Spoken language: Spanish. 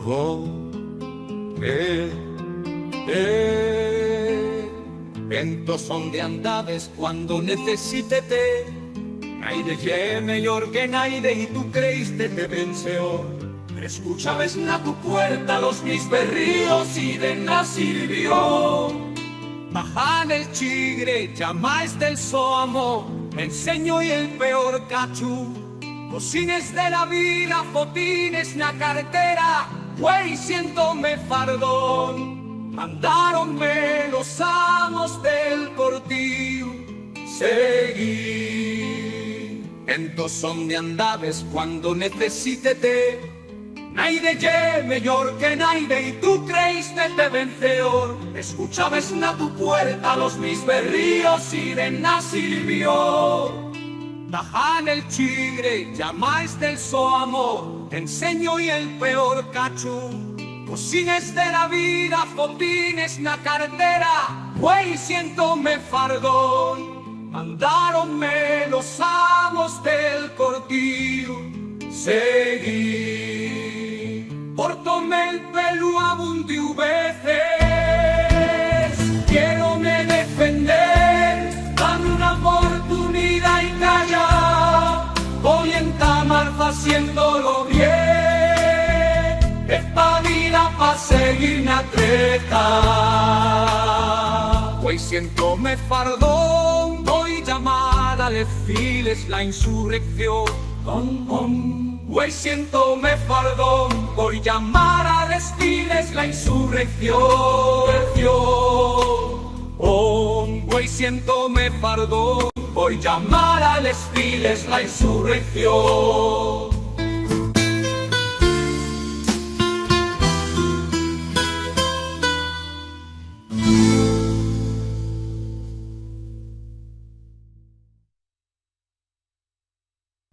Oh, Ventos son de andades cuando necesitete. Naide ye mejor que naide y tú creíste te venció. Escuchabes na tu puerta los mis berríos y de na sirvió. Bajan el chigre, llamáis del soamo, me enseño y el peor cachú. Cocines de la vida, fotines na cartera, güey, siéntome fardón. Mandaronme los amos del cortillo, seguí. Entos son de andades cuando necesitete. Naide ye mejor que naide y tú creíste te venceor. Escuchabes na tu puerta los mis berríos y de na sirvió. Tajan el chigre, llamáis del soamo, te enseño y el peor cachú. Cocines de la vida, fotines na cartera, güey, siéntome fardón. Mandaronme los amos del cortillo, seguí. Portóme el pelo abundió veces, quiero me defender, dame una oportunidad y calla, voy en tamar haciéndolo bien, esta vida pa' seguir na treta. Hoy siéntome fardón, voy llamar a desfiles la insurrección. Güey, siéntome fardón, voy llamar a desfiles la insurrección. Güey, siéntome fardón, voy llamar a desfiles la insurrección.